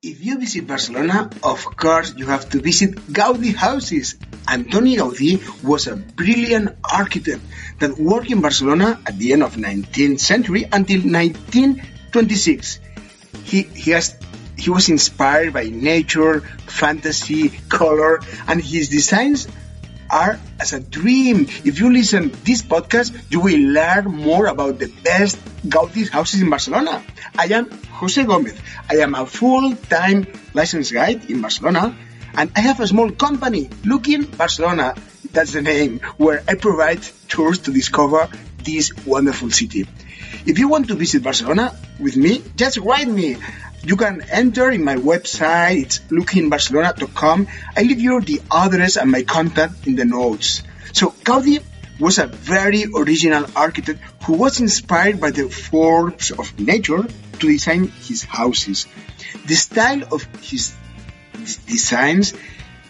If you visit Barcelona, of course you have to visit Gaudi houses. Antoni Gaudí was a brilliant architect that worked in Barcelona at the end of 19th century until 1926. He was inspired by nature, fantasy, color, and his designs are as a dream. If you listen to this podcast, you will learn more about the best Gaudí houses in Barcelona. I am Jose Gomez. I am a full-time licensed guide in Barcelona, and I have a small company, Looking Barcelona, that's the name, where I provide tours to discover this wonderful city. If you want to visit Barcelona with me, just write me. You can enter in my website, it's lookingbarcelona.com. I leave you the address and my contact in the notes. So Gaudí was a very original architect who was inspired by the force of nature to design his houses. The style of his designs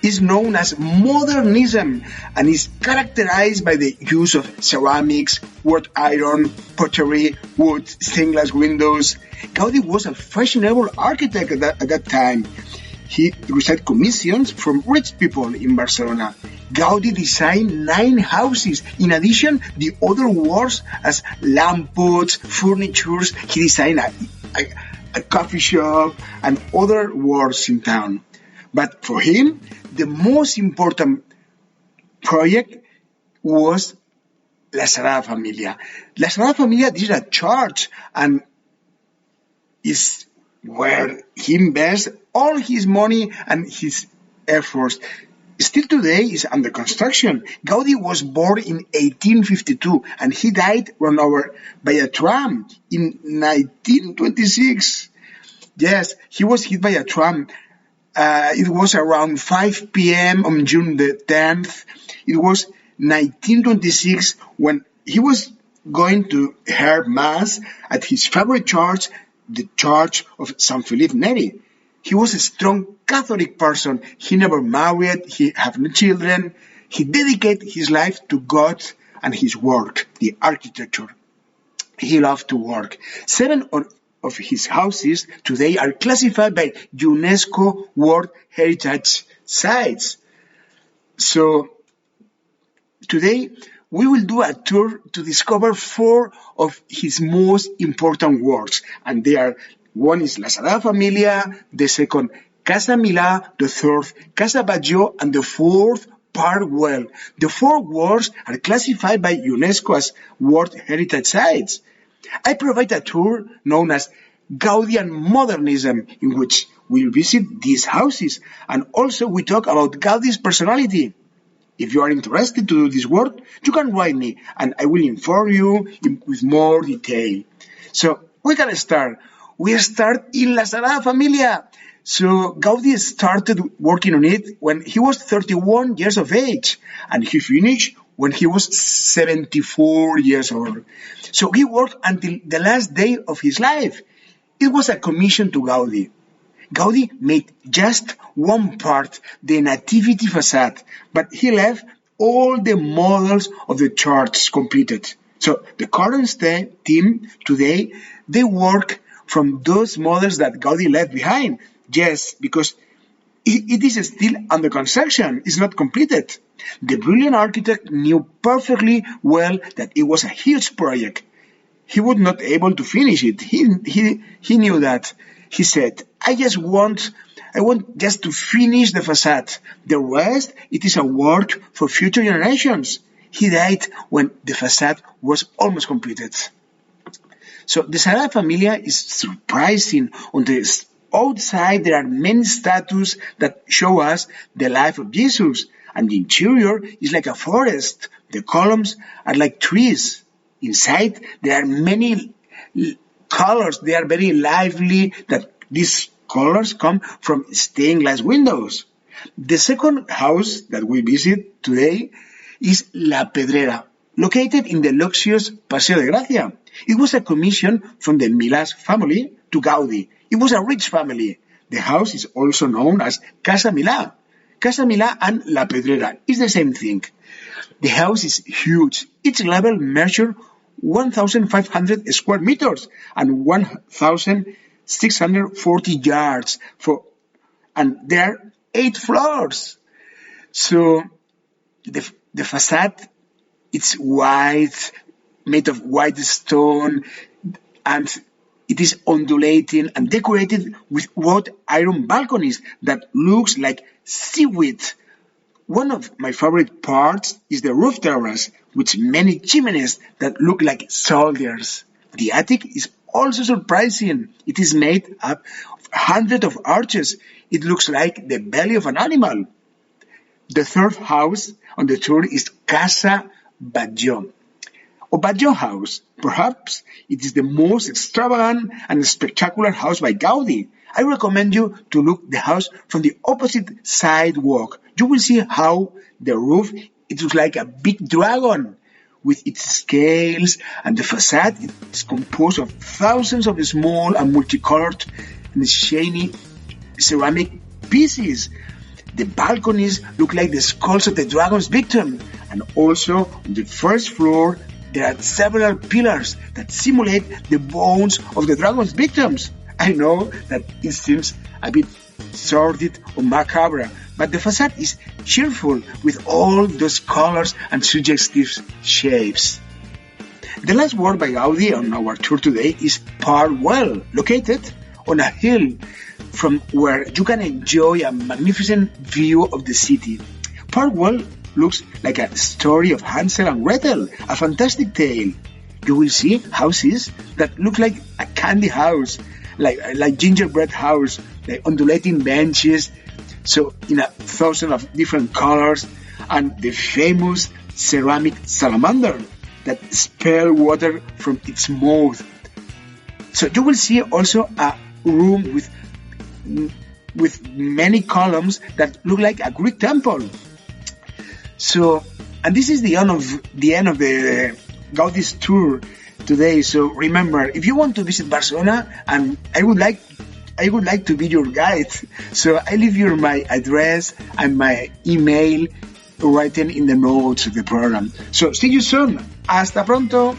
is known as Modernism and is characterized by the use of ceramics, wrought iron, pottery, wood, stained glass windows. Gaudí was a fashionable architect at that time. He received commissions from rich people in Barcelona. Gaudí designed 9 houses. In addition, the other works as lamposts, furniture. He designed a coffee shop and other works in town. But for him, the most important project was La Sagrada Familia. La Sagrada Familia is a church and is where he invests all his money and his efforts. Still today is under construction. Gaudí was born in 1852 and he died run over by a tram in 1926. Yes, he was hit by a tram. It was around 5 p.m. on June the 10th. It was 1926 when he was going to hear Mass at his favorite church, the Church of San Felipe Neri. He was a strong Catholic person. He never married. He had no children. He dedicated his life to God and his work, the architecture. He loved to work. 7 of his houses today are classified by UNESCO World Heritage Sites. So today we will do a tour to discover 4 of his most important works, and they are: one is La Sagrada Familia, the second Casa Milà, the third Casa Batlló, and the fourth Park Güell. The 4 works are classified by UNESCO as World Heritage Sites. I provide a tour known as Gaudian Modernism, in which we'll visit these houses, and also we talk about Gaudí's personality. If you are interested to do this work, you can write me, and I will inform you with more detail. So we can start. We start in La Sagrada Familia. So Gaudí started working on it when he was 31 years of age, and he finished when he was 74 years old. So he worked until the last day of his life. It was a commission to Gaudí. Gaudí made just one part, the Nativity facade, but he left all the models of the church completed. So the current team today, they work from those models that Gaudí left behind. Yes, because it is still under construction. It's not completed. The brilliant architect knew perfectly well that it was a huge project. He would not able to finish it. He knew that. He said, I want just to finish the facade. The rest, it is a work for future generations. He died when the facade was almost completed. So the Sagrada Familia is surprising. On the outside, there are many statues that show us the life of Jesus. And the interior is like a forest. The columns are like trees. Inside, there are many colors. They are very lively. That these colors come from stained glass windows. The second house that we visit today is La Pedrera, located in the luxurious Paseo de Gracia. It was a commission from the Milà family to Gaudí. It was a rich family. The house is also known as Casa Milà. Casa Milà and La Pedrera is the same thing. The house is huge. Each level measures 1,500 square meters and 1,000 640 yards and there are 8 floors. So the facade, it's white, made of white stone, and it is undulating and decorated with wrought iron balconies that looks like seaweed. One of my favorite parts is the roof terrace, with many chimneys that look like soldiers. The attic is also surprising. It is made up of hundreds of arches. It looks like the belly of an animal. The third house on the tour is Casa Batlló, or Batlló House. Perhaps it is the most extravagant and spectacular house by Gaudí. I recommend you to look the house from the opposite sidewalk. You will see how the roof, it looks like a big dragon with its scales, and the facade is composed of thousands of small and multicolored and shiny ceramic pieces. The balconies look like the skulls of the dragon's victim, and also on the first floor there are several pillars that simulate the bones of the dragon's victims. I know that it seems a bit sordid or macabre, but the facade is cheerful with all those colors and suggestive shapes. The last work by Gaudí on our tour today is Park Well, located on a hill from where you can enjoy a magnificent view of the city. Park Well looks like a story of Hansel and Gretel, a fantastic tale. You will see houses that look like a candy house, like gingerbread house, like undulating benches, so in 1,000 of different colors, and the famous ceramic salamander that spell water from its mouth. So you will see also a room with many columns that look like a Greek temple. So, and this is the end of the Gaudí's tour today. So remember, if you want to visit Barcelona, and I would like to be your guide. So I leave you my address and my email written in the notes of the program. So see you soon. Hasta pronto.